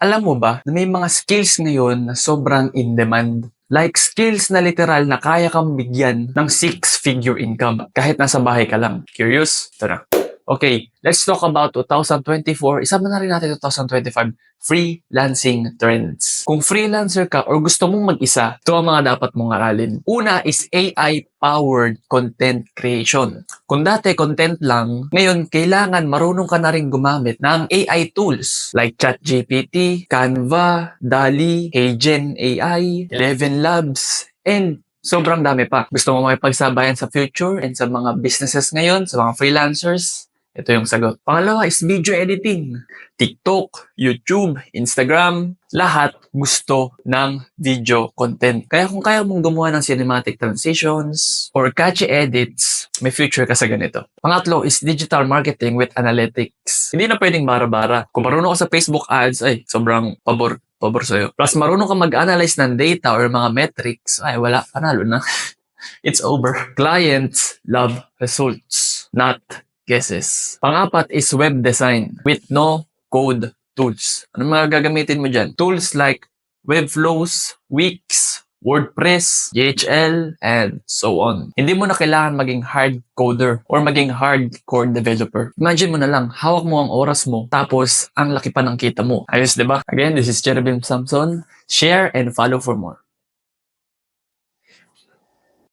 Alam mo ba na may mga skills ngayon na sobrang in demand? Like skills na literal na kaya kang bigyan ng six-figure income kahit nasa bahay ka lang. Curious? Ito na. Okay, let's talk about 2024. Isama na rin natin 2025 freelancing trends. Kung freelancer ka or gusto mong mag-isa, ito ang mga dapat mong aralin. Una is AI-powered content creation. Kung dati content lang, ngayon kailangan marunong ka na rin gumamit ng AI tools like ChatGPT, Canva, DALL-E, HeyGen AI, Eleven Labs, and sobrang dami pa. Gusto mo makipagsabayan sa future and sa mga businesses ngayon, sa mga freelancers? Ito yung sagot. Pangalawa is video editing. TikTok, YouTube, Instagram, lahat gusto ng video content. Kaya kung kaya mong gumawa ng cinematic transitions or catchy edits, may future ka sa ganito. Pangatlo is digital marketing with analytics. Hindi na pwedeng bara-bara. Kung marunong ka sa Facebook ads, ay, sobrang pabor sa'yo. Plus, marunong ka mag-analyze ng data or mga metrics, ay, wala, panalo na. It's over. Clients love results, not guesses. Pang-apat is web design with no code tools. Ano mga gagamitin mo dyan? Tools like Webflows, Wix, WordPress, JHL, and so on. Hindi mo na kailangan maging hard coder or maging hardcore developer. Imagine mo na lang, hawak mo ang oras mo, tapos ang laki pa ng kita mo. Ayos, diba? Again, this is Cherubim Samson. Share and follow for more.